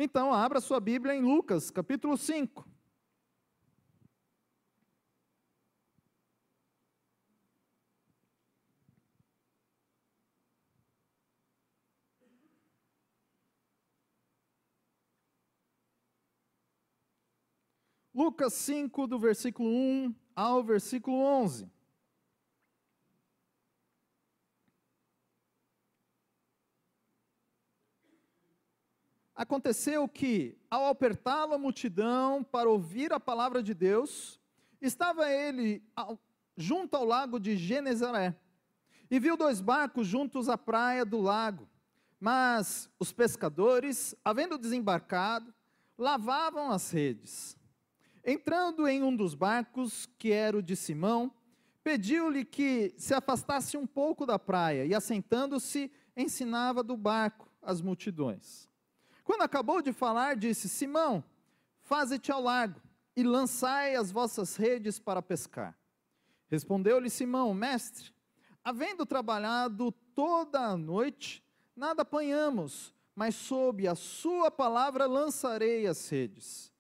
Então, abra sua Bíblia em Lucas, capítulo 5. Lucas 5, do versículo 1 ao versículo 11. Aconteceu que, ao apertá-lo a multidão para ouvir a palavra de Deus, estava ele junto ao lago de Genezaré, e viu 2 barcos juntos à praia do lago. Mas os pescadores, havendo desembarcado, lavavam as redes. Entrando em um dos barcos, que era o de Simão, pediu-lhe que se afastasse um pouco da praia, e assentando-se, ensinava do barco as multidões. Quando acabou de falar, disse: Simão, faze-te ao largo, e lançai as vossas redes para pescar. Respondeu-lhe Simão: Mestre, havendo trabalhado toda a noite, nada apanhamos, mas sob a sua palavra lançarei as redes.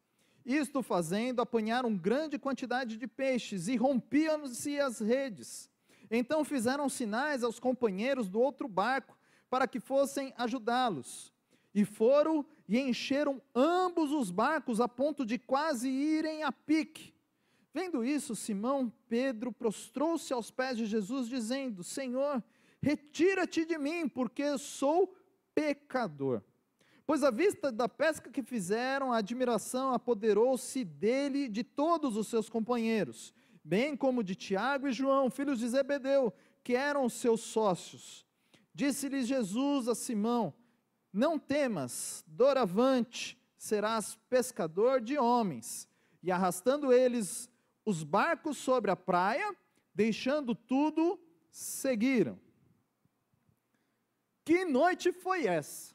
Isto fazendo, apanharam grande quantidade de peixes, e rompiam-se as redes. Então fizeram sinais aos companheiros do outro barco, para que fossem ajudá-los. E foram e encheram ambos os barcos, a ponto de quase irem a pique. Vendo isso, Simão Pedro prostrou-se aos pés de Jesus, dizendo: Senhor, retira-te de mim, porque sou pecador. Pois à vista da pesca que fizeram, a admiração apoderou-se dele e de todos os seus companheiros, bem como de Tiago e João, filhos de Zebedeu, que eram seus sócios. Disse-lhes Jesus a Simão: Não temas, doravante serás pescador de homens. E arrastando eles os barcos sobre a praia, deixando tudo, seguiram. Que noite foi essa?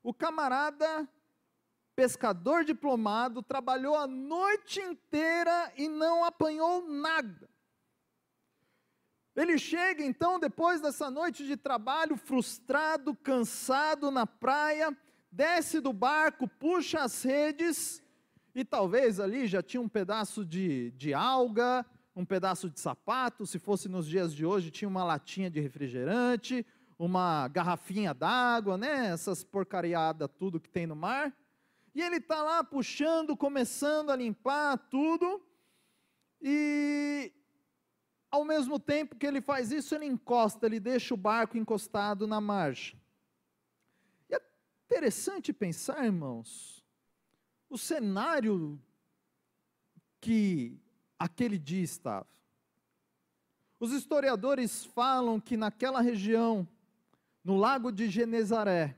O camarada, pescador diplomado, trabalhou a noite inteira e não apanhou nada. Ele chega então, depois dessa noite de trabalho, frustrado, cansado na praia, desce do barco, puxa as redes, e talvez ali já tinha um pedaço de alga, um pedaço de sapato, se fosse nos dias de hoje, tinha uma latinha de refrigerante, uma garrafinha d'água, né? Essas porcariadas, tudo que tem no mar. E ele está lá puxando, começando a limpar tudo, e ao mesmo tempo que ele faz isso, ele encosta, ele deixa o barco encostado na margem. E é interessante pensar, irmãos, o cenário que aquele dia estava. Os historiadores falam que naquela região, no lago de Genezaré,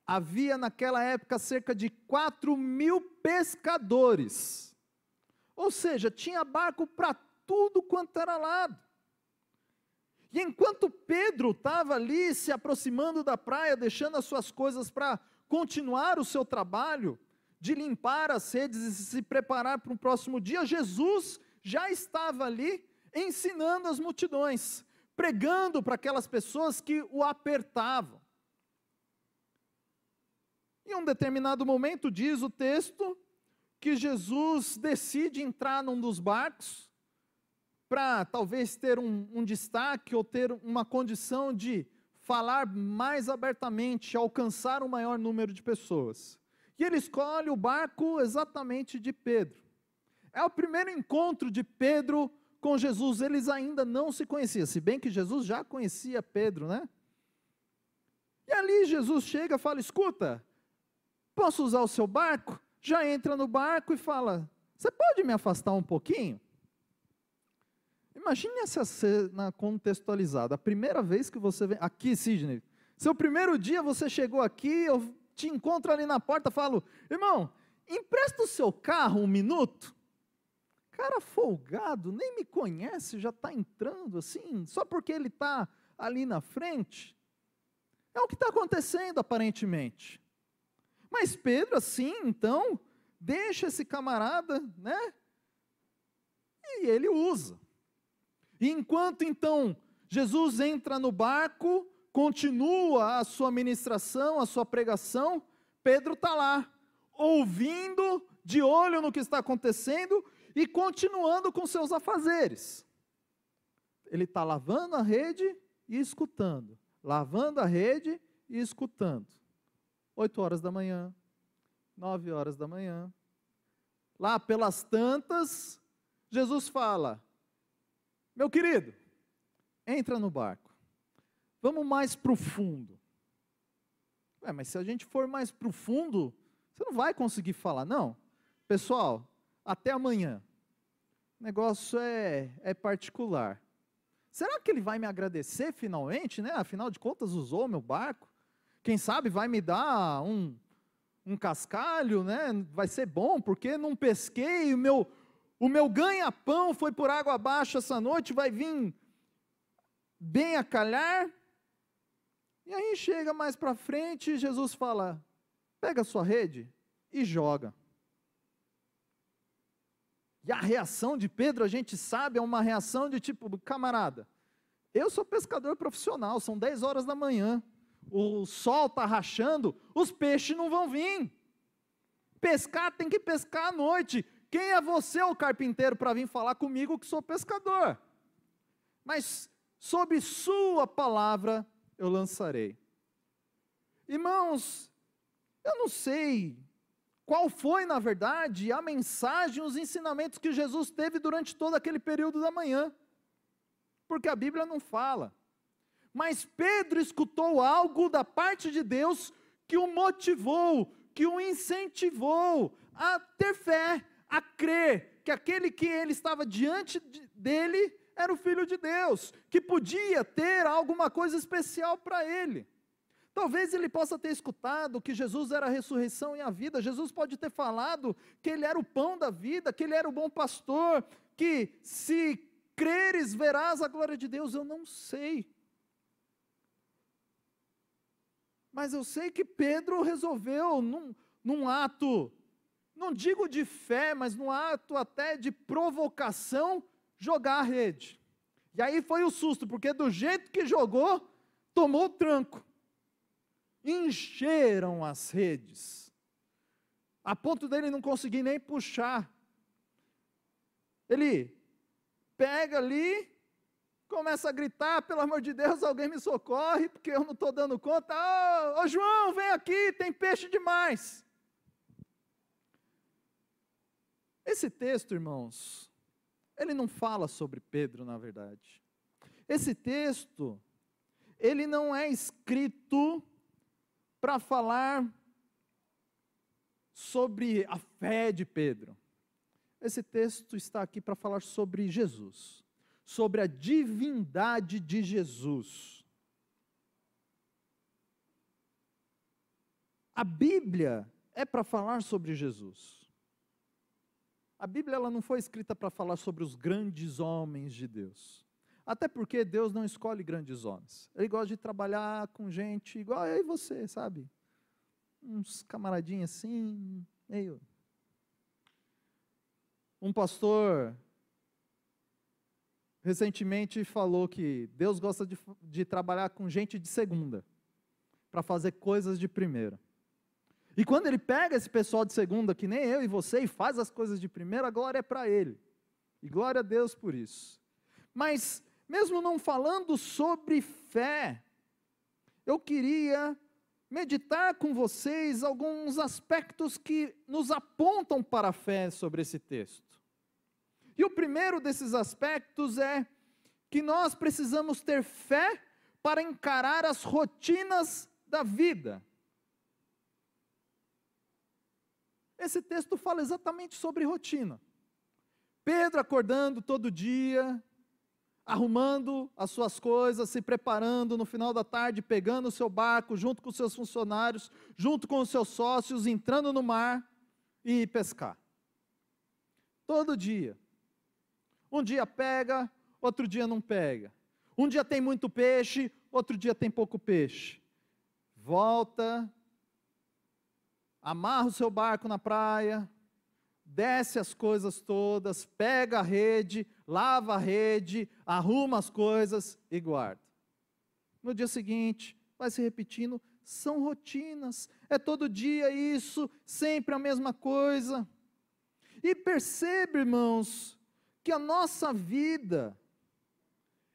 havia naquela época cerca de 4.000 pescadores. Ou seja, tinha barco para tudo quanto era lado. E enquanto Pedro estava ali se aproximando da praia, deixando as suas coisas para continuar o seu trabalho, de limpar as redes e se preparar para um próximo dia, Jesus já estava ali ensinando as multidões, pregando para aquelas pessoas que o apertavam. Em um determinado momento, diz o texto, que Jesus decide entrar num dos barcos, para talvez ter um destaque, ou ter uma condição de falar mais abertamente, alcançar um maior número de pessoas. E ele escolhe o barco exatamente de Pedro. É o primeiro encontro de Pedro com Jesus. Eles ainda não se conheciam, se bem que Jesus já conhecia Pedro, né? E ali Jesus chega e fala: escuta, posso usar o seu barco? Já entra no barco e fala: você pode me afastar um pouquinho? Imagine essa cena contextualizada. A primeira vez que você vem aqui, Sidney, seu primeiro dia você chegou aqui, eu te encontro ali na porta, falo: irmão, empresta o seu carro um minuto? Cara folgado, nem me conhece, já está entrando assim, só porque ele está ali na frente. É o que está acontecendo aparentemente. Mas Pedro assim, então, deixa esse camarada, né? E ele usa. E enquanto então Jesus entra no barco, continua a sua ministração, a sua pregação, Pedro está lá, ouvindo, de olho no que está acontecendo e continuando com seus afazeres. Ele está lavando a rede e escutando, lavando a rede e escutando. 8 horas da manhã, 9 horas da manhã, lá pelas tantas, Jesus fala: meu querido, entra no barco, vamos mais para o fundo. Mas se a gente for mais para o fundo, você não vai conseguir falar. Não, pessoal, até amanhã, o negócio é particular. Será que ele vai me agradecer finalmente, né? Afinal de contas usou meu barco, quem sabe vai me dar um cascalho, né? Vai ser bom, porque não pesquei, o meu ganha-pão foi por água abaixo essa noite, vai vir bem a calhar. E aí chega mais para frente, Jesus fala: pega a sua rede e joga. E a reação de Pedro, a gente sabe, é uma reação de tipo: camarada, eu sou pescador profissional, são 10 horas da manhã, o sol está rachando, os peixes não vão vir. Pescar tem que pescar à noite. Quem é você, o carpinteiro, para vir falar comigo que sou pescador? Mas sob sua palavra eu lançarei. Irmãos, eu não sei qual foi, na verdade, a mensagem, os ensinamentos que Jesus teve durante todo aquele período da manhã, porque a Bíblia não fala. Mas Pedro escutou algo da parte de Deus que o motivou, que o incentivou a ter fé, a crer que aquele que ele estava diante dele era o Filho de Deus, que podia ter alguma coisa especial para ele. Talvez ele possa ter escutado que Jesus era a ressurreição e a vida. Jesus pode ter falado que ele era o pão da vida, que ele era o bom pastor, que se creres verás a glória de Deus. Eu não sei. Mas eu sei que Pedro resolveu, num ato, não digo de fé, mas num ato até de provocação, jogar a rede. E aí foi o susto, porque do jeito que jogou, tomou o tranco. Encheram as redes, a ponto dele não conseguir nem puxar. Ele pega ali, começa a gritar: pelo amor de Deus, alguém me socorre, porque eu não estou dando conta. Ô João, vem aqui, tem peixe demais. Esse texto, irmãos, ele não fala sobre Pedro, na verdade. Esse texto, ele não é escrito para falar sobre a fé de Pedro. Esse texto está aqui para falar sobre Jesus, sobre a divindade de Jesus. A Bíblia é para falar sobre Jesus. A Bíblia ela não foi escrita para falar sobre os grandes homens de Deus. Até porque Deus não escolhe grandes homens. Ele gosta de trabalhar com gente igual eu e você, sabe? Uns camaradinhos assim, meio... Um pastor recentemente falou que Deus gosta de trabalhar com gente de segunda, para fazer coisas de primeira. E quando ele pega esse pessoal de segunda, que nem eu e você, e faz as coisas de primeira, a glória é para ele. E glória a Deus por isso. Mas, mesmo não falando sobre fé, eu queria meditar com vocês alguns aspectos que nos apontam para a fé sobre esse texto. E o primeiro desses aspectos é que nós precisamos ter fé para encarar as rotinas da vida. Esse texto fala exatamente sobre rotina. Pedro acordando todo dia, arrumando as suas coisas, se preparando no final da tarde, pegando o seu barco, junto com os seus funcionários, junto com os seus sócios, entrando no mar e ir pescar. Todo dia. Um dia pega, outro dia não pega. Um dia tem muito peixe, outro dia tem pouco peixe. Volta, amarra o seu barco na praia, desce as coisas todas, pega a rede, lava a rede, arruma as coisas e guarda. No dia seguinte, vai se repetindo são rotinas, é todo dia isso, sempre a mesma coisa. E percebe, irmãos, que a nossa vida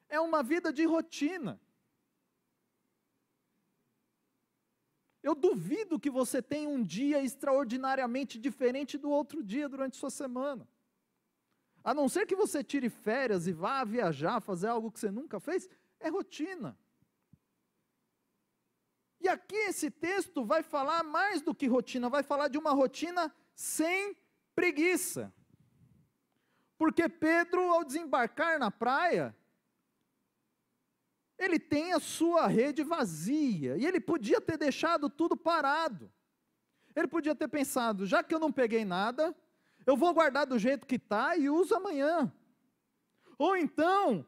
é uma vida de rotina. Eu duvido que você tenha um dia extraordinariamente diferente do outro dia durante sua semana. A não ser que você tire férias e vá viajar, fazer algo que você nunca fez, é rotina. E aqui esse texto vai falar mais do que rotina, vai falar de uma rotina sem preguiça. Porque Pedro, ao desembarcar na praia, ele tem a sua rede vazia, e ele podia ter deixado tudo parado. Ele podia ter pensado, já que eu não peguei nada, eu vou guardar do jeito que está e uso amanhã. Ou então,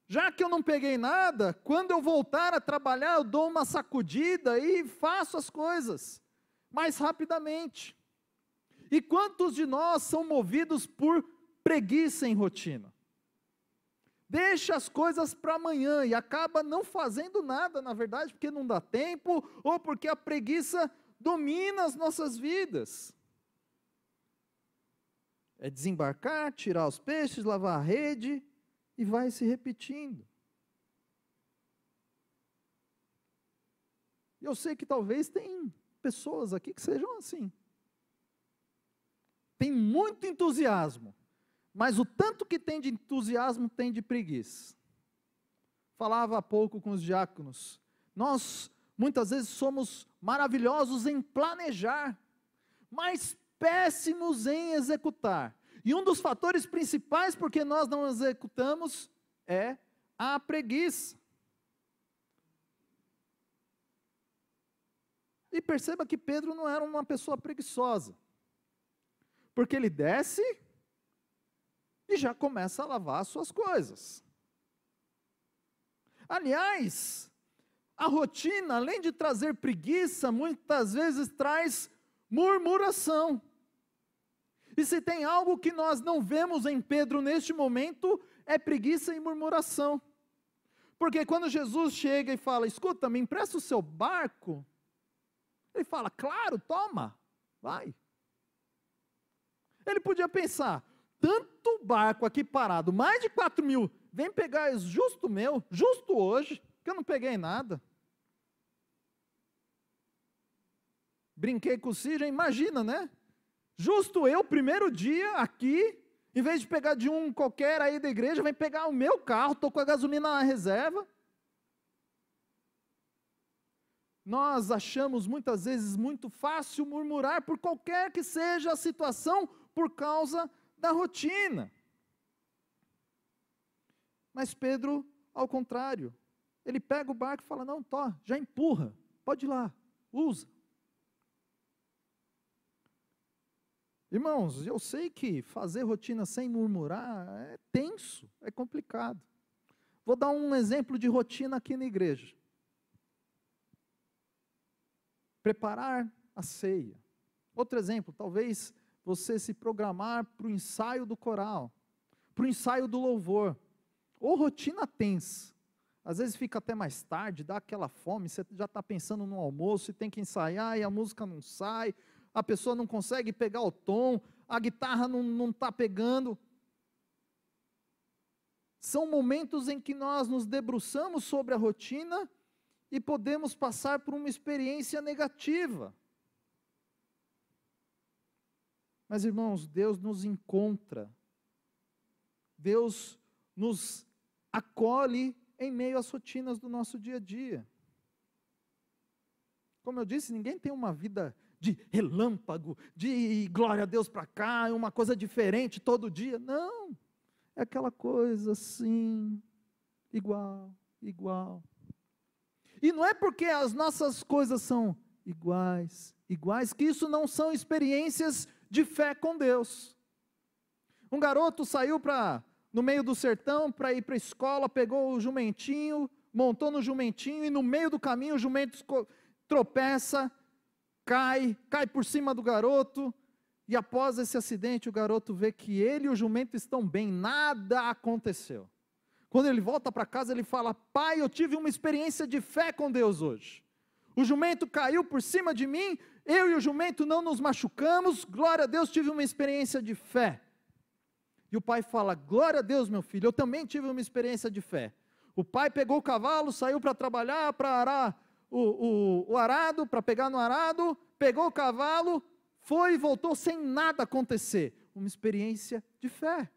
já que eu não peguei nada, quando eu voltar a trabalhar, eu dou uma sacudida e faço as coisas mais rapidamente. E quantos de nós são movidos por preguiça em rotina? Deixa as coisas para amanhã e acaba não fazendo nada, na verdade, porque não dá tempo, ou porque a preguiça domina as nossas vidas. É desembarcar, tirar os peixes, lavar a rede, e vai se repetindo. Eu sei que talvez tem pessoas aqui que sejam assim. Tem muito entusiasmo, mas o tanto que tem de entusiasmo tem de preguiça. Falava há pouco com os diáconos, nós muitas vezes somos maravilhosos em planejar, mas péssimos em executar. E um dos fatores principais porque nós não executamos é a preguiça. E perceba que Pedro não era uma pessoa preguiçosa, porque ele desce e já começa a lavar as suas coisas. Aliás, a rotina, além de trazer preguiça, muitas vezes traz murmuração. E se tem algo que nós não vemos em Pedro neste momento, é preguiça e murmuração. Porque quando Jesus chega e fala, escuta, me empresta o seu barco, ele fala, claro, toma, vai. Ele podia pensar, tanto barco aqui parado, mais de 4.000, vem pegar justo meu, justo hoje, que eu não peguei nada. Brinquei com o Ciro, imagina, né? Justo eu, primeiro dia aqui, em vez de pegar de um qualquer aí da igreja, vem pegar o meu carro, estou com a gasolina na reserva. Nós achamos muitas vezes muito fácil murmurar por qualquer que seja a situação, por causa da rotina. Mas Pedro, ao contrário, ele pega o barco e fala, não, já empurra, pode ir lá, usa. Irmãos, eu sei que fazer rotina sem murmurar é tenso, é complicado. Vou dar um exemplo de rotina aqui na igreja. Preparar a ceia. Outro exemplo, talvez você se programar para o ensaio do coral, para o ensaio do louvor, ou rotina tensa. Às vezes fica até mais tarde, dá aquela fome, você já está pensando no almoço e tem que ensaiar e a música não sai, a pessoa não consegue pegar o tom, a guitarra não está pegando. São momentos em que nós nos debruçamos sobre a rotina e podemos passar por uma experiência negativa. Mas, irmãos, Deus nos encontra, Deus nos acolhe em meio às rotinas do nosso dia a dia. Como eu disse, ninguém tem uma vida de relâmpago, de glória a Deus para cá, uma coisa diferente todo dia. Não, é aquela coisa assim, igual. E não é porque as nossas coisas são iguais, que isso não são experiências de fé com Deus. Um garoto saiu no meio do sertão para ir para a escola, pegou o jumentinho, montou no jumentinho e no meio do caminho o jumento tropeça, cai por cima do garoto, e após esse acidente o garoto vê que ele e o jumento estão bem, nada aconteceu. Quando ele volta para casa ele fala, pai, eu tive uma experiência de fé com Deus hoje. O jumento caiu por cima de mim, eu e o jumento não nos machucamos, glória a Deus, tive uma experiência de fé. E o pai fala, glória a Deus, meu filho, eu também tive uma experiência de fé. O pai pegou o cavalo, saiu para trabalhar, para arar o arado, para pegar no arado, pegou o cavalo, foi e voltou sem nada acontecer. Uma experiência de fé.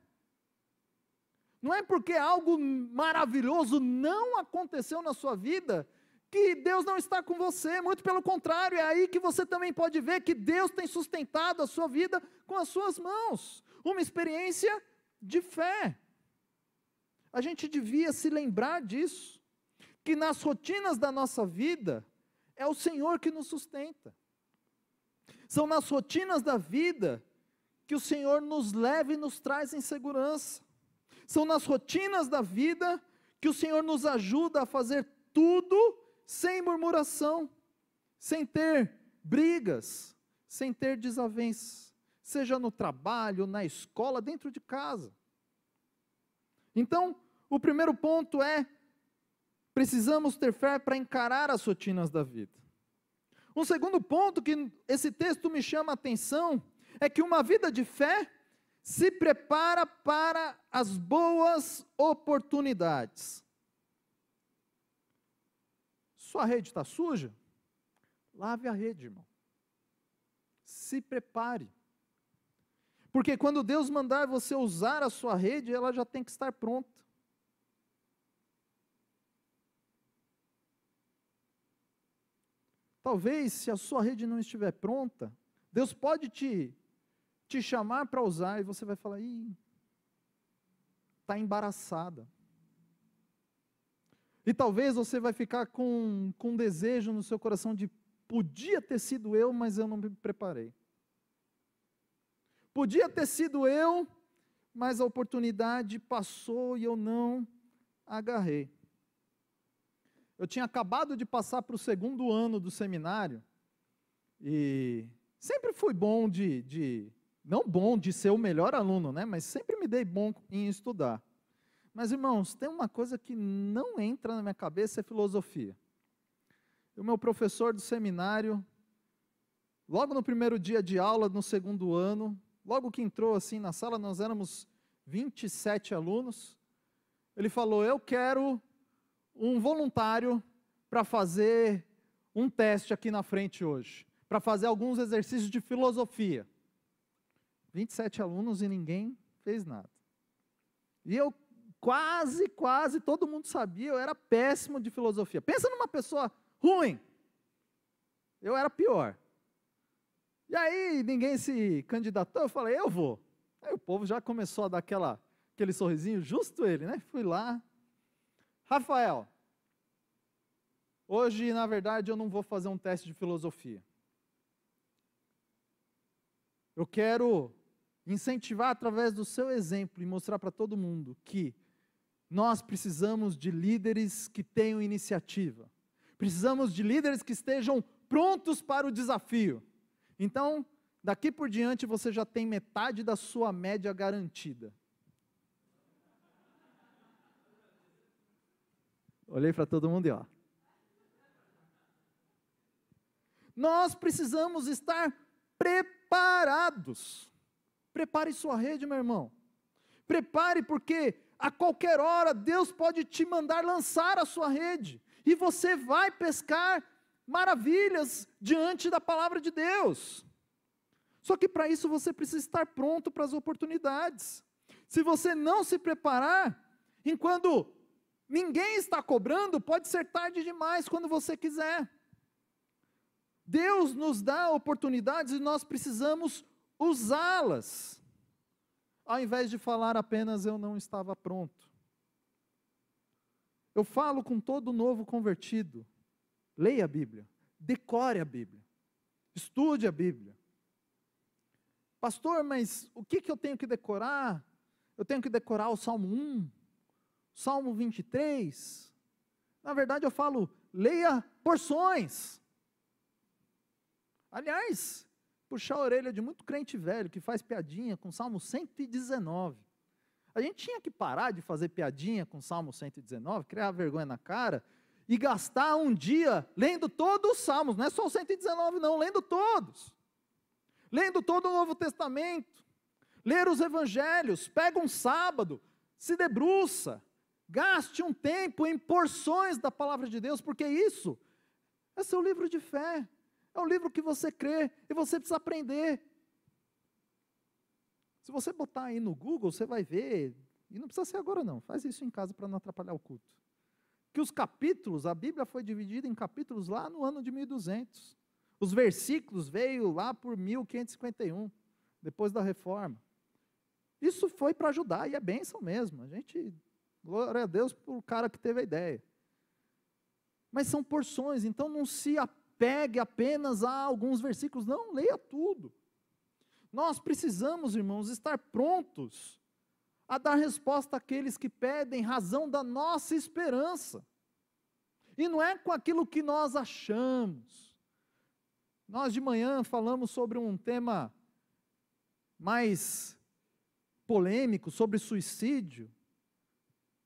Não é porque algo maravilhoso não aconteceu na sua vida, que Deus não está com você, muito pelo contrário, é aí que você também pode ver que Deus tem sustentado a sua vida com as suas mãos. Uma experiência de fé. A gente devia se lembrar disso, que nas rotinas da nossa vida, é o Senhor que nos sustenta. São nas rotinas da vida, que o Senhor nos leva e nos traz em segurança. São nas rotinas da vida, que o Senhor nos ajuda a fazer tudo sem murmuração, sem ter brigas, sem ter desavenças, seja no trabalho, na escola, dentro de casa. Então, o primeiro ponto é, precisamos ter fé para encarar as rotinas da vida. Um segundo ponto que esse texto me chama a atenção, é que uma vida de fé se prepara para as boas oportunidades. Sua rede está suja? Lave a rede, irmão. Se prepare. Porque quando Deus mandar você usar a sua rede, ela já tem que estar pronta. Talvez, se a sua rede não estiver pronta, Deus pode te chamar para usar, e você vai falar, está embaraçada. E talvez você vai ficar com um desejo no seu coração de, podia ter sido eu, mas eu não me preparei. Podia ter sido eu, mas a oportunidade passou e eu não agarrei. Eu tinha acabado de passar para o 2º ano do seminário, e sempre fui bom não bom de ser o melhor aluno, né? Mas sempre me dei bom em estudar. Mas, irmãos, tem uma coisa que não entra na minha cabeça, é filosofia. O meu professor do seminário, logo no primeiro dia de aula, no 2º ano, logo que entrou assim na sala, nós éramos 27 alunos, ele falou, eu quero um voluntário para fazer um teste aqui na frente hoje, para fazer alguns exercícios de filosofia. 27 alunos e ninguém fez nada. E eu quase, todo mundo sabia, eu era péssimo de filosofia. Pensa numa pessoa ruim. Eu era pior. E aí ninguém se candidatou, eu falei, eu vou. Aí o povo já começou a dar aquele sorrisinho, justo ele, né? Fui lá. Rafael, hoje, na verdade, eu não vou fazer um teste de filosofia. Eu quero incentivar através do seu exemplo e mostrar para todo mundo que nós precisamos de líderes que tenham iniciativa. Precisamos de líderes que estejam prontos para o desafio. Então, daqui por diante você já tem metade da sua média garantida. Olhei para todo mundo e ó. Nós precisamos estar preparados. Prepare sua rede, meu irmão. Prepare, porque a qualquer hora Deus pode te mandar lançar a sua rede. E você vai pescar maravilhas diante da palavra de Deus. Só que para isso você precisa estar pronto para as oportunidades. Se você não se preparar, enquanto ninguém está cobrando, pode ser tarde demais quando você quiser. Deus nos dá oportunidades e nós precisamos usá-las, ao invés de falar apenas eu não estava pronto. Eu falo com todo novo convertido, leia a Bíblia, decore a Bíblia, estude a Bíblia. Pastor, mas o que eu tenho que decorar? Eu tenho que decorar o Salmo 1, Salmo 23. Na verdade eu falo, leia porções. Aliás, puxar a orelha de muito crente velho que faz piadinha com Salmo 119. A gente tinha que parar de fazer piadinha com Salmo 119, criar vergonha na cara e gastar um dia lendo todos os Salmos, não é só o 119 não, lendo todos. Lendo todo o Novo Testamento, ler os Evangelhos, pega um sábado, se debruça, gaste um tempo em porções da palavra de Deus, porque isso é seu livro de fé, é o livro que você crê, e você precisa aprender. Se você botar aí no Google, você vai ver, e não precisa ser agora não, faz isso em casa para não atrapalhar o culto, que os capítulos, a Bíblia foi dividida em capítulos lá no ano de 1200, os versículos veio lá por 1551, depois da reforma. Isso foi para ajudar, e é bênção mesmo, a gente, glória a Deus por o cara que teve a ideia. Mas são porções, então não se apegue apenas a alguns versículos, não, leia tudo. Nós precisamos, irmãos, estar prontos a dar resposta àqueles que pedem razão da nossa esperança. E não é com aquilo que nós achamos. Nós de manhã falamos sobre um tema mais polêmico, sobre suicídio.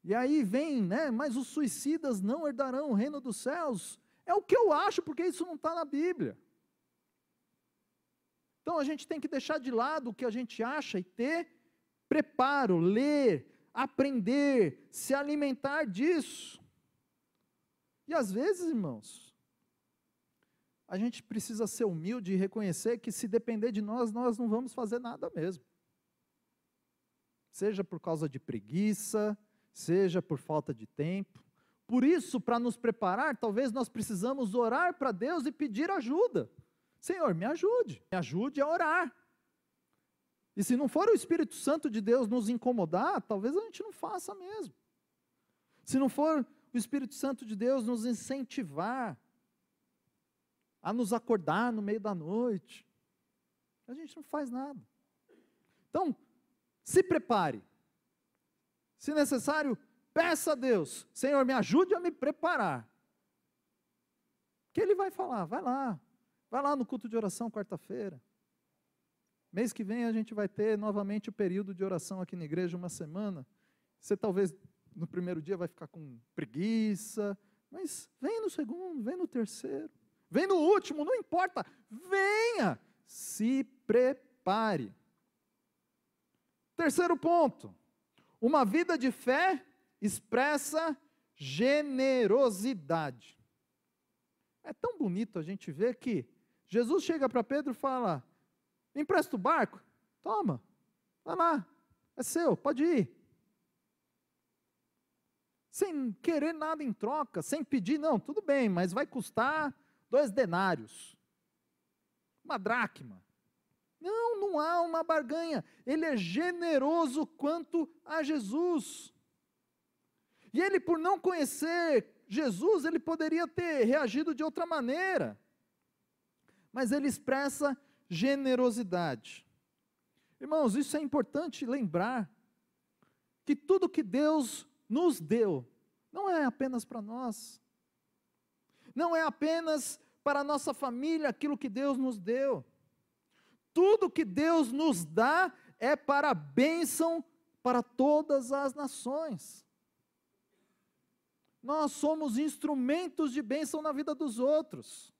E aí vem, mas os suicidas não herdarão o reino dos céus. É o que eu acho, porque isso não está na Bíblia. Então a gente tem que deixar de lado o que a gente acha e ter preparo, ler, aprender, se alimentar disso. E às vezes, irmãos, a gente precisa ser humilde e reconhecer que se depender de nós, nós não vamos fazer nada mesmo. Seja por causa de preguiça, seja por falta de tempo. Por isso, para nos preparar, talvez nós precisamos orar para Deus e pedir ajuda. Senhor, me ajude a orar. E se não for o Espírito Santo de Deus nos incomodar, talvez a gente não faça mesmo. Se não for o Espírito Santo de Deus nos incentivar a nos acordar no meio da noite, a gente não faz nada. Então, se prepare. Se necessário, peça a Deus, Senhor, me ajude a me preparar. Que Ele vai falar, vai lá no culto de oração quarta-feira. Mês que vem a gente vai ter novamente o período de oração aqui na igreja, uma semana. Você talvez no primeiro dia vai ficar com preguiça, mas vem no segundo, vem no terceiro, vem no último, não importa, venha, se prepare. Terceiro ponto, uma vida de fé expressa generosidade. É tão bonito a gente ver que Jesus chega para Pedro e fala, me empresta o barco? Toma, vai lá, é seu, pode ir. Sem querer nada em troca, sem pedir, não, tudo bem, mas vai custar 2 denários, uma dracma. Não há uma barganha, ele é generoso quanto a Jesus. E ele, por não conhecer Jesus, ele poderia ter reagido de outra maneira, mas ele expressa generosidade. Irmãos, isso é importante lembrar, que tudo que Deus nos deu, não é apenas para nós, não é apenas para a nossa família aquilo que Deus nos deu, tudo que Deus nos dá é para a bênção para todas as nações. Nós somos instrumentos de bênção na vida dos outros.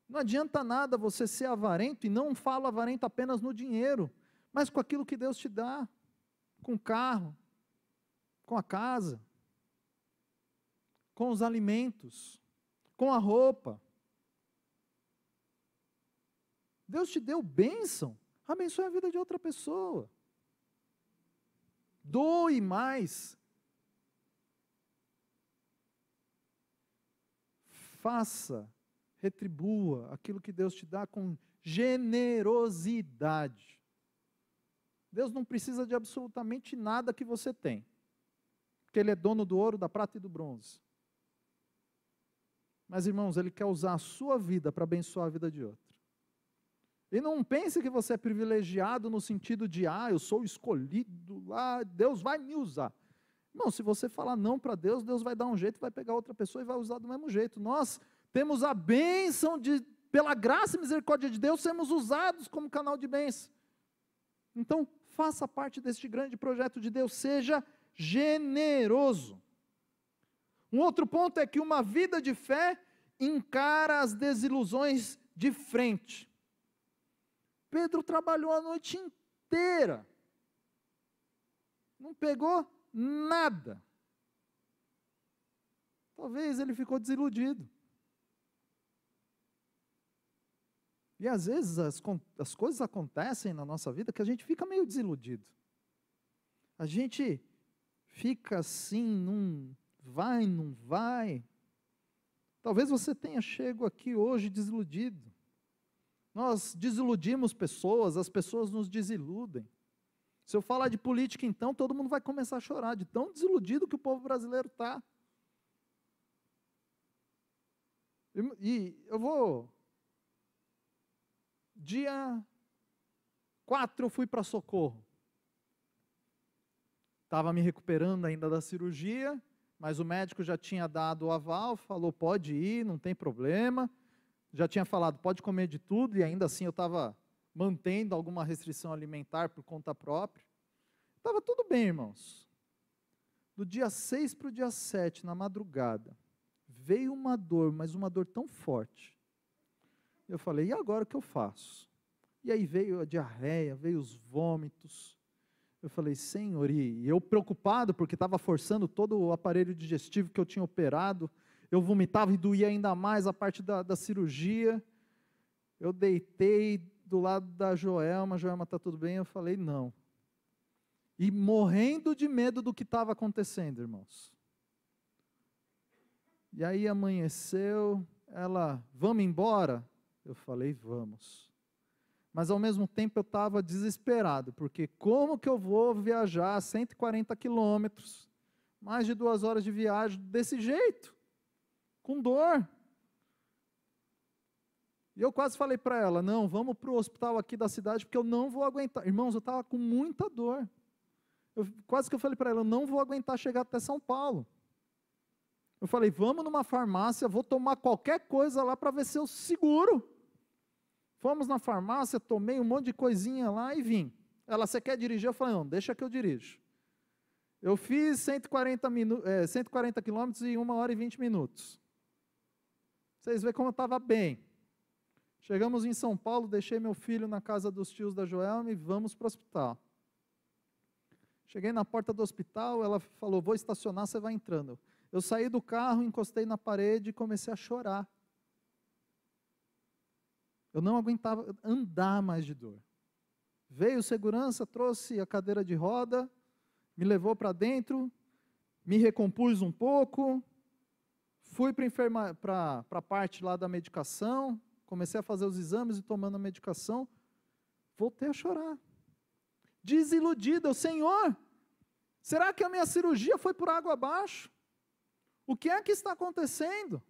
Não adianta nada você ser avarento, e não falo avarento apenas no dinheiro, mas com aquilo que Deus te dá, com o carro, com a casa, com os alimentos, com a roupa. Deus te deu bênção, abençoe a vida de outra pessoa. Doe mais. Faça, retribua aquilo que Deus te dá com generosidade. Deus não precisa de absolutamente nada que você tem, porque Ele é dono do ouro, da prata e do bronze. Mas, irmãos, Ele quer usar a sua vida para abençoar a vida de outro. E não pense que você é privilegiado no sentido de, eu sou escolhido lá, Deus vai me usar. Não, se você falar não para Deus, Deus vai dar um jeito, vai pegar outra pessoa e vai usar do mesmo jeito. Nós temos a bênção de, pela graça e misericórdia de Deus, sermos usados como canal de bênção. Então, faça parte deste grande projeto de Deus, seja generoso. Um outro ponto é que uma vida de fé encara as desilusões de frente. Pedro trabalhou a noite inteira, não pegou nada. Talvez ele ficou desiludido. E às vezes as coisas acontecem na nossa vida que a gente fica meio desiludido. A gente fica assim, não vai. Talvez você tenha chego aqui hoje desiludido. Nós desiludimos pessoas, as pessoas nos desiludem. Se eu falar de política então, todo mundo vai começar a chorar, de tão desiludido que o povo brasileiro está. E eu vou... Dia 4 eu fui para Socorro. Estava me recuperando ainda da cirurgia, mas o médico já tinha dado o aval, falou, pode ir, não tem problema. Já tinha falado, pode comer de tudo, e ainda assim eu estava mantendo alguma restrição alimentar por conta própria. Estava tudo bem, irmãos. Do dia 6 para o dia 7, na madrugada, veio uma dor, mas uma dor tão forte. Eu falei, e agora o que eu faço? E aí veio a diarreia, veio os vômitos. Eu falei, Senhor, e eu preocupado, porque estava forçando todo o aparelho digestivo que eu tinha operado, eu vomitava e doía ainda mais a parte da cirurgia. Eu deitei do lado da Joelma está tudo bem? Eu falei, não. E morrendo de medo do que estava acontecendo, irmãos. E aí amanheceu, ela, vamos embora? Eu falei, vamos. Mas ao mesmo tempo eu estava desesperado, porque como que eu vou viajar 140 quilômetros, mais de 2 horas de viagem, desse jeito? Com dor. E eu quase falei para ela, não, vamos para o hospital aqui da cidade, porque eu não vou aguentar. Irmãos, eu estava com muita dor. Quase que eu falei para ela, eu não vou aguentar chegar até São Paulo. Eu falei, vamos numa farmácia, vou tomar qualquer coisa lá para ver se eu seguro. Fomos na farmácia, tomei um monte de coisinha lá e vim. Ela, você quer dirigir? Eu falei, não, deixa que eu dirijo. Eu fiz 140 quilômetros em 1 hora e 20 minutos. Vocês veem como eu estava bem. Chegamos em São Paulo, deixei meu filho na casa dos tios da Joelma e vamos para o hospital. Cheguei na porta do hospital, ela falou, vou estacionar, você vai entrando. Eu saí do carro, encostei na parede e comecei a chorar. Eu não aguentava andar mais de dor. Veio o segurança, trouxe a cadeira de roda, me levou para dentro, me recompus um pouco, fui para a parte lá da medicação, comecei a fazer os exames e tomando a medicação, voltei a chorar. Desiludido, Senhor, será que a minha cirurgia foi por água abaixo? O que é que está acontecendo?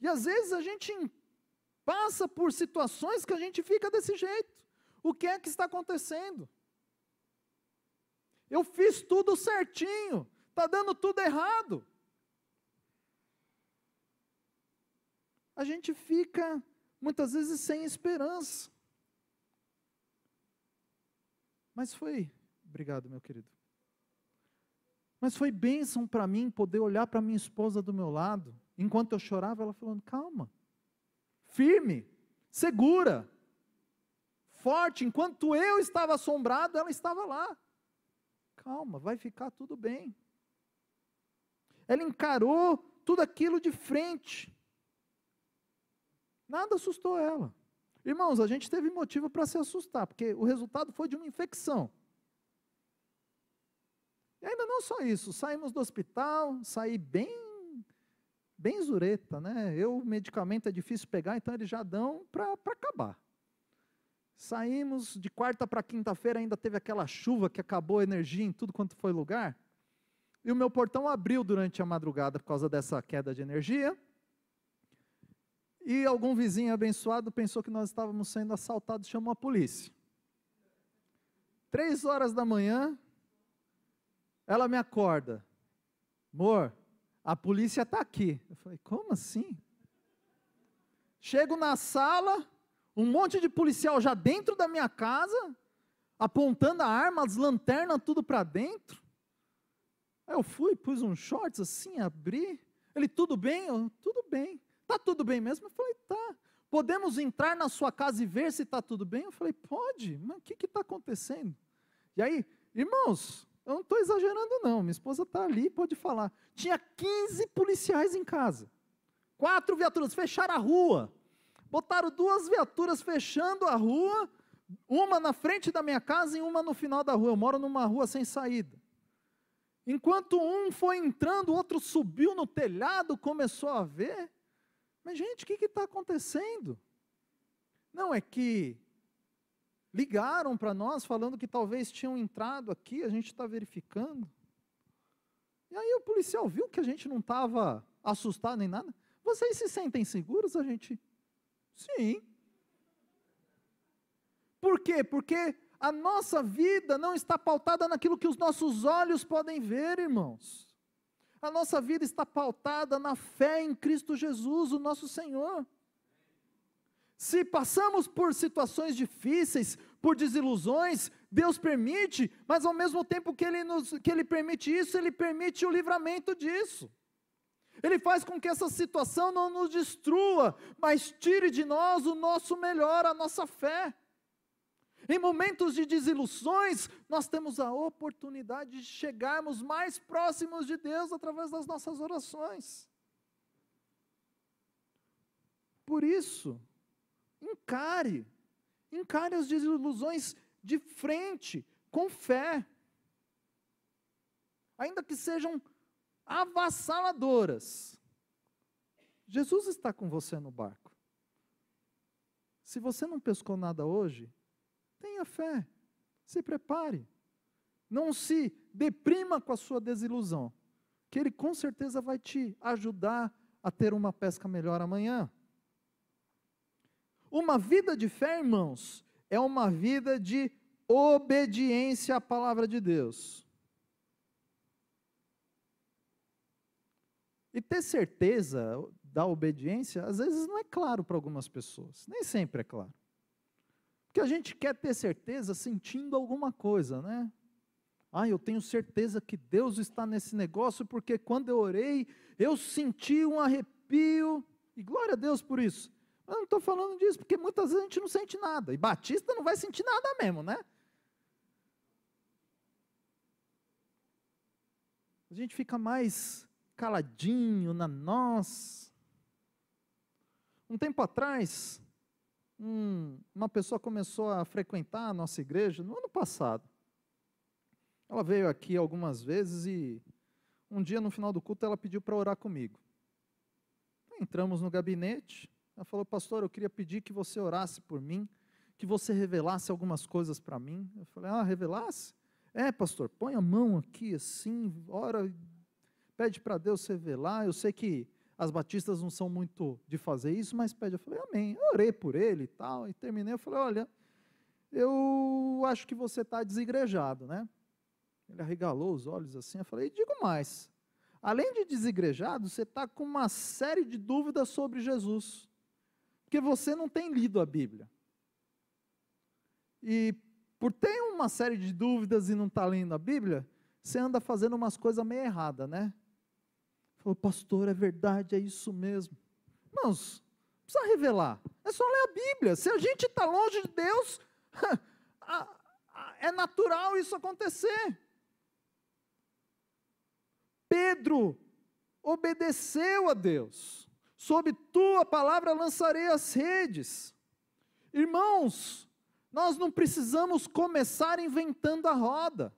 E às vezes a gente passa por situações que a gente fica desse jeito. O que é que está acontecendo? Eu fiz tudo certinho, está dando tudo errado. A gente fica, muitas vezes, sem esperança. Mas foi, obrigado, meu querido. Mas foi bênção para mim poder olhar para minha esposa do meu lado, enquanto eu chorava, ela falando, calma, firme, segura, forte, enquanto eu estava assombrado, ela estava lá. Calma, vai ficar tudo bem. Ela encarou tudo aquilo de frente. Nada assustou ela. Irmãos, a gente teve motivo para se assustar, porque o resultado foi de uma infecção. E ainda não só isso, saímos do hospital, saí bem zureta, né? O medicamento é difícil pegar, então eles já dão para acabar. Saímos de quarta para quinta-feira, ainda teve aquela chuva que acabou a energia em tudo quanto foi lugar. E o meu portão abriu durante a madrugada por causa dessa queda de energia. E algum vizinho abençoado pensou que nós estávamos sendo assaltados, chamou a polícia. 3 horas da manhã, ela me acorda. Amor, a polícia está aqui. Eu falei, como assim? Chego na sala, um monte de policial já dentro da minha casa, apontando a arma, as lanternas, tudo para dentro. Aí eu fui, pus um shorts assim, abri. Ele, tudo bem? Eu, tudo bem. Tá tudo bem mesmo? Eu falei, tá. Podemos entrar na sua casa e ver se está tudo bem? Eu falei, pode, mas o que está acontecendo? E aí, irmãos, eu não estou exagerando não, minha esposa está ali, pode falar. Tinha 15 policiais em casa, 4 viaturas, fecharam a rua, botaram 2 viaturas fechando a rua, uma na frente da minha casa e uma no final da rua. Eu moro numa rua sem saída. Enquanto um foi entrando, o outro subiu no telhado, começou a ver. Mas, gente, o que está acontecendo? Não, é que ligaram para nós falando que talvez tinham entrado aqui, a gente está verificando. E aí o policial viu que a gente não estava assustado nem nada. Vocês se sentem seguros? A gente, sim. Por quê? Porque a nossa vida não está pautada naquilo que os nossos olhos podem ver, irmãos. A nossa vida está pautada na fé em Cristo Jesus, o nosso Senhor. Se passamos por situações difíceis, por desilusões, Deus permite, mas ao mesmo tempo que Ele permite isso, Ele permite o livramento disso. Ele faz com que essa situação não nos destrua, mas tire de nós o nosso melhor, a nossa fé. Em momentos de desilusões, nós temos a oportunidade de chegarmos mais próximos de Deus através das nossas orações. Por isso, encare as desilusões de frente, com fé. Ainda que sejam avassaladoras. Jesus está com você no barco. Se você não pescou nada hoje, tenha fé, se prepare, não se deprima com a sua desilusão, que Ele com certeza vai te ajudar a ter uma pesca melhor amanhã. Uma vida de fé, irmãos, é uma vida de obediência à palavra de Deus. E ter certeza da obediência, às vezes não é claro para algumas pessoas, nem sempre é claro. Porque a gente quer ter certeza sentindo alguma coisa, né? Eu tenho certeza que Deus está nesse negócio, porque quando eu orei, eu senti um arrepio, e glória a Deus por isso. Mas eu não estou falando disso, porque muitas vezes a gente não sente nada, e batista não vai sentir nada mesmo, né? A gente fica mais caladinho na nossa. Um tempo atrás, uma pessoa começou a frequentar a nossa igreja no ano passado. Ela veio aqui algumas vezes e um dia no final do culto ela pediu para orar comigo. Entramos no gabinete, ela falou, pastor, eu queria pedir que você orasse por mim, que você revelasse algumas coisas para mim. Eu falei, revelasse? Pastor, põe a mão aqui assim, ora, pede para Deus revelar. Eu sei que as batistas não são muito de fazer isso, mas pede. Eu falei, amém. Eu orei por ele e tal, e terminei. Eu falei, olha, eu acho que você está desigrejado, né? Ele arregalou os olhos assim. Eu falei, digo mais. Além de desigrejado, você está com uma série de dúvidas sobre Jesus. Porque você não tem lido a Bíblia. E por ter uma série de dúvidas e não estar lendo a Bíblia, você anda fazendo umas coisas meio erradas, né? Falou, pastor, é verdade, é isso mesmo. Irmãos, não precisa revelar, é só ler a Bíblia. Se a gente está longe de Deus, é natural isso acontecer. Pedro obedeceu a Deus. Sob tua palavra lançarei as redes. Irmãos, nós não precisamos começar inventando a roda.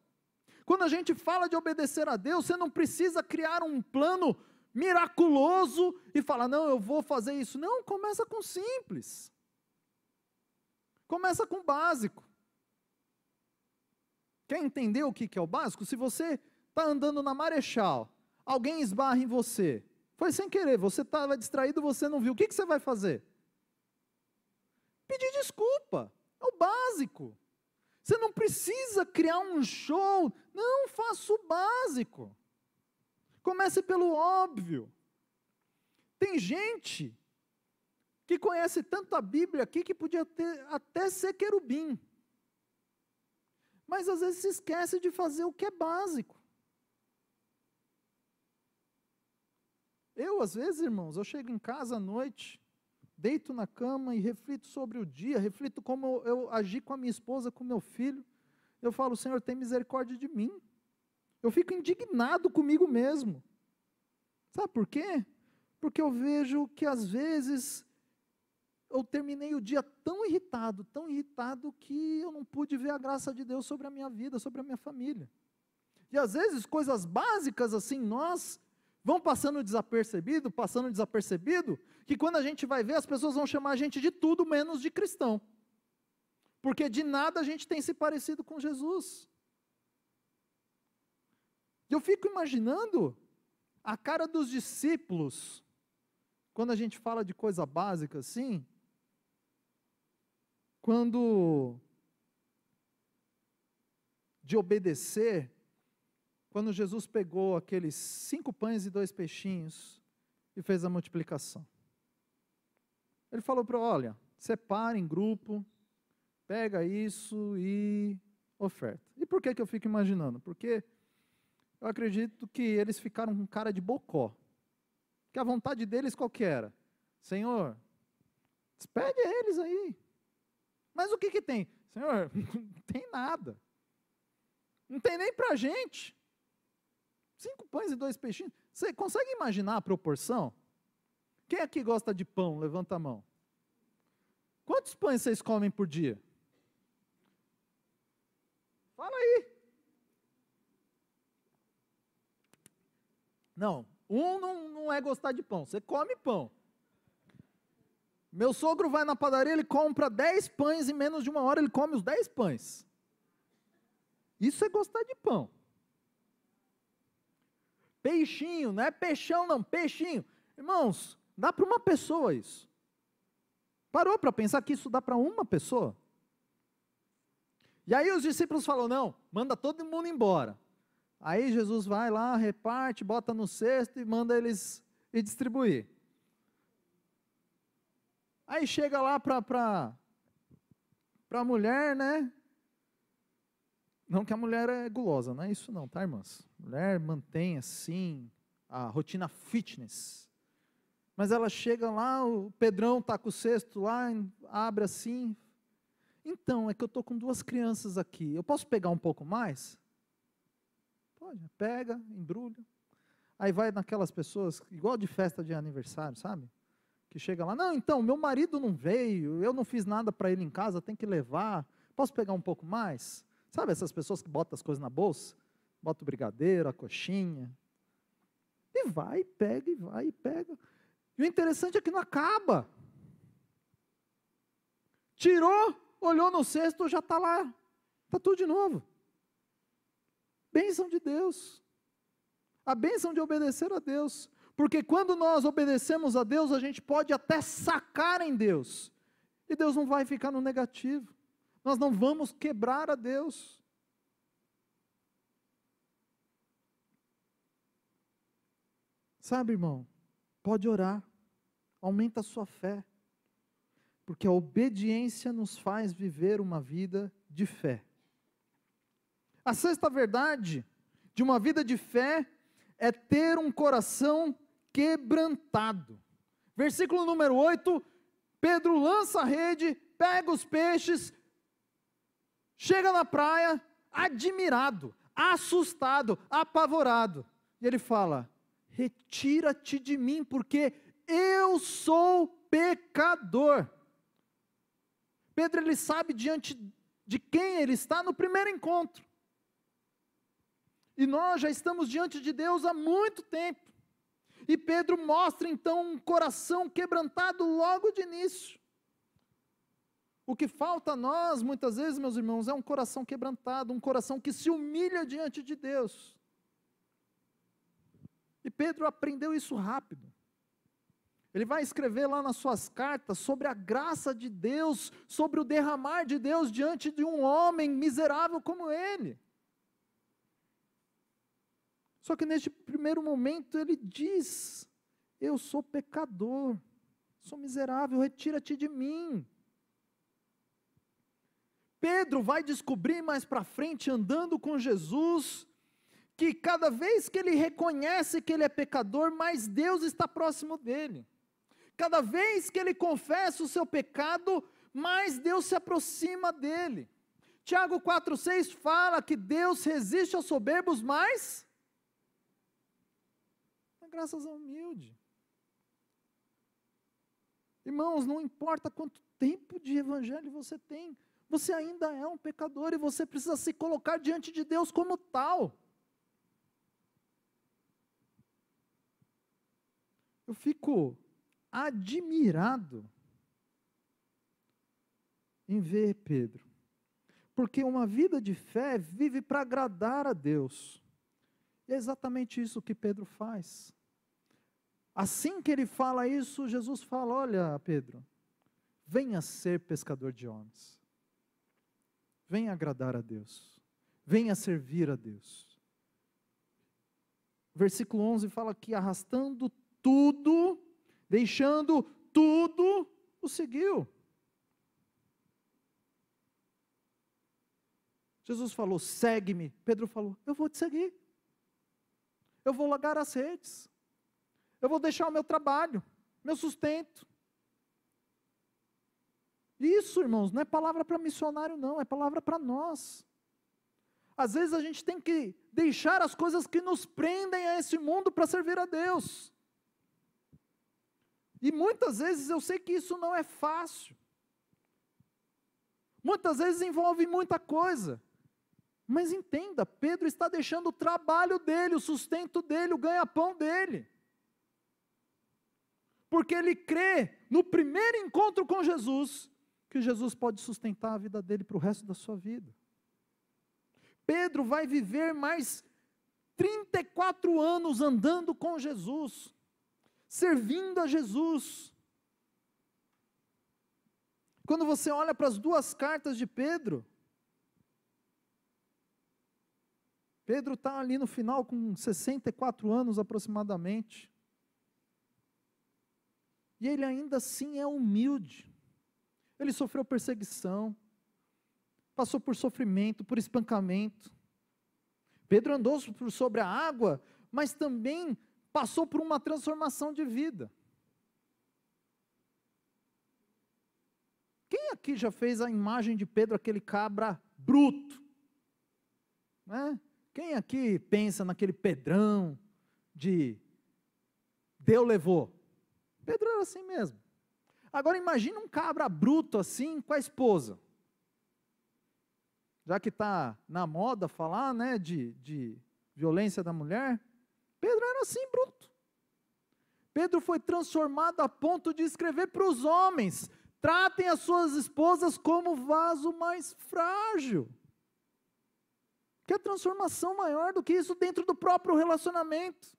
Quando a gente fala de obedecer a Deus, você não precisa criar um plano miraculoso e falar, não, eu vou fazer isso. Não, começa com simples. Começa com o básico. Quer entender o que é o básico? Se você está andando na Marechal, alguém esbarra em você, foi sem querer, você estava distraído, você não viu, o que você vai fazer? Pedir desculpa, é o básico. Você não precisa criar um show, não, faça o básico. Comece pelo óbvio. Tem gente que conhece tanto a Bíblia aqui que podia até ser querubim. Mas às vezes se esquece de fazer o que é básico. Às vezes, irmãos, eu chego em casa à noite, deito na cama e reflito sobre o dia, reflito como eu agi com a minha esposa, com o meu filho. Eu falo, Senhor, tem misericórdia de mim. Eu fico indignado comigo mesmo. Sabe por quê? Porque eu vejo que às vezes eu terminei o dia tão irritado que eu não pude ver a graça de Deus sobre a minha vida, sobre a minha família. E às vezes coisas básicas assim, nós vão passando desapercebido, que quando a gente vai ver, as pessoas vão chamar a gente de tudo menos de cristão. Porque de nada a gente tem se parecido com Jesus. E eu fico imaginando a cara dos discípulos, quando a gente fala de coisa básica assim, quando de obedecer, quando Jesus pegou aqueles 5 pães e 2 peixinhos e fez a multiplicação. Ele falou para, olha, separa em grupo, pega isso e oferta. E por que eu fico imaginando? Porque eu acredito que eles ficaram com cara de bocó. Que a vontade deles qual que era? Senhor, despede eles aí. Mas o que tem? Senhor, não tem nada. Não tem nem para a gente. 5 pães e 2 peixinhos. Você consegue imaginar a proporção? Quem aqui gosta de pão? Levanta a mão. Quantos pães vocês comem por dia? Fala aí. Não, não é gostar de pão. Você come pão. Meu sogro vai na padaria, ele compra 10 pães, em menos de 1 hora ele come os 10 pães. Isso é gostar de pão. Peixinho, não é peixão não, peixinho. Irmãos, dá para uma pessoa isso. Parou para pensar que isso dá para uma pessoa? E aí os discípulos falam, não, manda todo mundo embora. Aí Jesus vai lá, reparte, bota no cesto e manda eles ir distribuir. Aí chega lá para a mulher, né? Não que a mulher é gulosa, não é isso não, tá, irmãs? A mulher mantém assim a rotina fitness. Mas ela chega lá, o Pedrão está com o cesto lá, abre assim. Então, é que eu estou com 2 crianças aqui, eu posso pegar um pouco mais? Pode, pega, embrulha. Aí vai naquelas pessoas, igual de festa de aniversário, sabe? Que chega lá, não, então, meu marido não veio, eu não fiz nada para ele em casa, tem que levar, posso pegar um pouco mais? Sabe essas pessoas que botam as coisas na bolsa? Bota o brigadeiro, a coxinha. E vai, pega, e vai, e pega. E o interessante é que não acaba. Tirou, olhou no cesto, já está lá. Está tudo de novo. Bênção de Deus. A bênção de obedecer a Deus. Porque quando nós obedecemos a Deus, a gente pode até sacar em Deus. E Deus não vai ficar no negativo. Nós não vamos quebrar a Deus. Sabe, irmão? Pode orar. Aumenta a sua fé. Porque a obediência nos faz viver uma vida de fé. A 6ª verdade de uma vida de fé é ter um coração quebrantado. Versículo número 8, Pedro lança a rede, pega os peixes, chega na praia, admirado, assustado, apavorado. E ele fala, retira-te de mim, porque eu sou pecador. Pedro, ele sabe diante de quem ele está no primeiro encontro. E nós já estamos diante de Deus há muito tempo. E Pedro mostra então um coração quebrantado logo de início. O que falta a nós, muitas vezes, meus irmãos, é um coração quebrantado, um coração que se humilha diante de Deus. E Pedro aprendeu isso rápido. Ele vai escrever lá nas suas cartas sobre a graça de Deus, sobre o derramar de Deus diante de um homem miserável como ele. Só que neste primeiro momento ele diz, eu sou pecador, sou miserável, retira-te de mim. Pedro vai descobrir mais para frente, andando com Jesus, que cada vez que ele reconhece que ele é pecador, mais Deus está próximo dele. Cada vez que ele confessa o seu pecado, mais Deus se aproxima dele. Tiago 4,6 fala que Deus resiste aos soberbos, mas dá graças ao humilde. Irmãos, não importa quanto tempo de evangelho você tem, você ainda é um pecador e você precisa se colocar diante de Deus como tal. Eu fico admirado em ver Pedro, porque uma vida de fé vive para agradar a Deus, e é exatamente isso que Pedro faz. Assim que ele fala isso, Jesus fala: olha, Pedro, venha ser pescador de homens, venha agradar a Deus, venha servir a Deus. Versículo 11 fala que arrastando tudo, deixando tudo, o seguiu. Jesus falou: segue-me. Pedro falou: eu vou te seguir. Eu vou largar as redes. Eu vou deixar o meu trabalho, meu sustento. Isso, irmãos, não é palavra para missionário, não, é palavra para nós. Às vezes a gente tem que deixar as coisas que nos prendem a esse mundo para servir a Deus. E muitas vezes eu sei que isso não é fácil. Muitas vezes envolve muita coisa. Mas entenda, Pedro está deixando o trabalho dele, o sustento dele, o ganha-pão dele. Porque ele crê no primeiro encontro com Jesus, que Jesus pode sustentar a vida dele para o resto da sua vida. Pedro vai viver mais 34 anos andando com Jesus, servindo a Jesus. Quando você olha para as duas cartas de Pedro, Pedro está ali no final com 64 anos aproximadamente. E ele ainda assim é humilde. Ele sofreu perseguição, passou por sofrimento, por espancamento. Pedro andou sobre a água, mas também passou por uma transformação de vida. Quem aqui já fez a imagem de Pedro, aquele cabra bruto? Né? Quem aqui pensa naquele Pedrão de Deus levou? Pedro era assim mesmo. Agora imagine um cabra bruto assim com a esposa. Já que está na moda falar, né, de violência da mulher, Pedro era assim bruto. Pedro foi transformado a ponto de escrever para os homens: tratem as suas esposas como vaso mais frágil. Que transformação maior do que isso dentro do próprio relacionamento?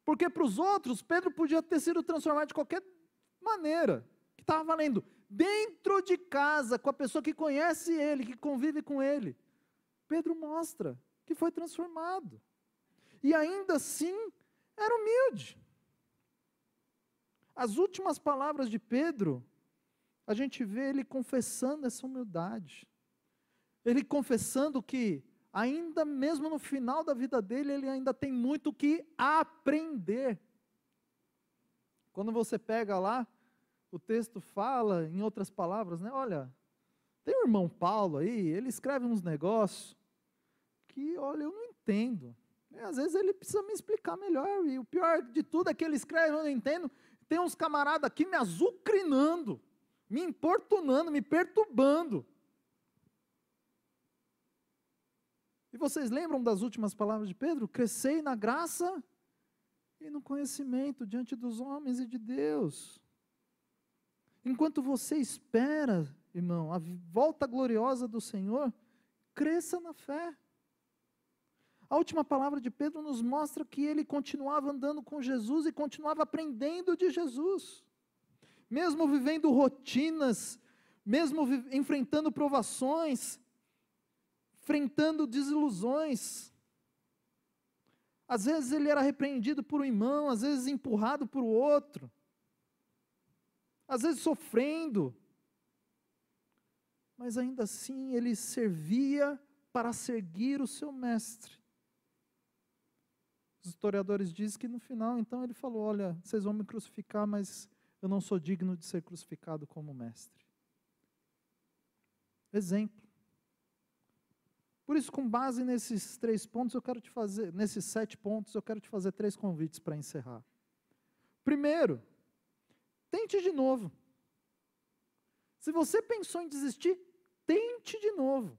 Porque para os outros, Pedro podia ter sido transformado de qualquer maneira, que estava valendo. Dentro de casa, com a pessoa que conhece ele, que convive com ele, Pedro mostra que foi transformado. E ainda assim, era humilde. As últimas palavras de Pedro, a gente vê ele confessando essa humildade. Ele confessando que, ainda mesmo no final da vida dele, ele ainda tem muito que aprender. Quando você pega lá, o texto fala, em outras palavras, né? Olha, tem o irmão Paulo aí, ele escreve uns negócios que, olha, eu não entendo. Às vezes ele precisa me explicar melhor, e o pior de tudo é que ele escreve, eu não entendo. Tem uns camaradas aqui me azucrinando, me importunando, me perturbando. E vocês lembram das últimas palavras de Pedro? Crescei na graça e no conhecimento diante dos homens e de Deus. Enquanto você espera, irmão, a volta gloriosa do Senhor, cresça na fé. A última palavra de Pedro nos mostra que ele continuava andando com Jesus e continuava aprendendo de Jesus. Mesmo vivendo rotinas, mesmo enfrentando provações, enfrentando desilusões. Às vezes ele era repreendido por um irmão, às vezes empurrado por outro, às vezes sofrendo, mas ainda assim ele servia para seguir o seu mestre. Os historiadores dizem que no final, então, ele falou, olha, vocês vão me crucificar, mas eu não sou digno de ser crucificado como mestre. Exemplo. Por isso, com base nesses 3 pontos, nesses 7 pontos, eu quero te fazer 3 convites para encerrar. Primeiro, tente de novo. Se você pensou em desistir, tente de novo.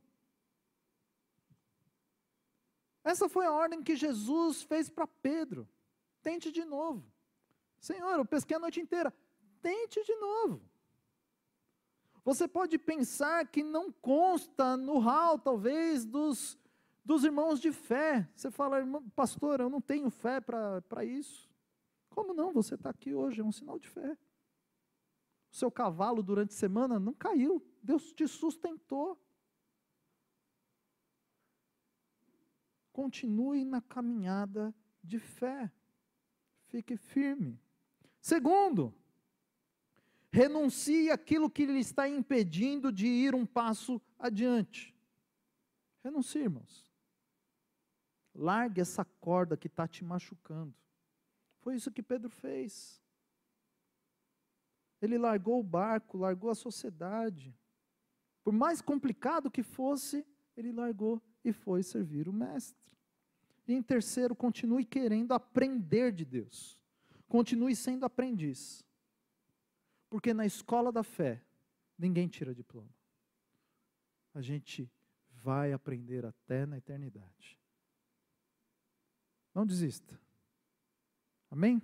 Essa foi a ordem que Jesus fez para Pedro. Tente de novo. Senhor, eu pesquei a noite inteira. Tente de novo. Você pode pensar que não consta no hall, talvez, dos irmãos de fé. Você fala, pastor, eu não tenho fé para isso. Como não? Você está aqui hoje, é um sinal de fé. O seu cavalo durante a semana não caiu. Deus te sustentou. Continue na caminhada de fé. Fique firme. Segundo, renuncie àquilo que lhe está impedindo de ir um passo adiante. Renuncie, irmãos. Largue essa corda que está te machucando. Foi isso que Pedro fez. Ele largou o barco, largou a sociedade. Por mais complicado que fosse, ele largou e foi servir o mestre. E em terceiro, continue querendo aprender de Deus. Continue sendo aprendiz. Porque na escola da fé, ninguém tira diploma. A gente vai aprender até na eternidade. Não desista. Amém?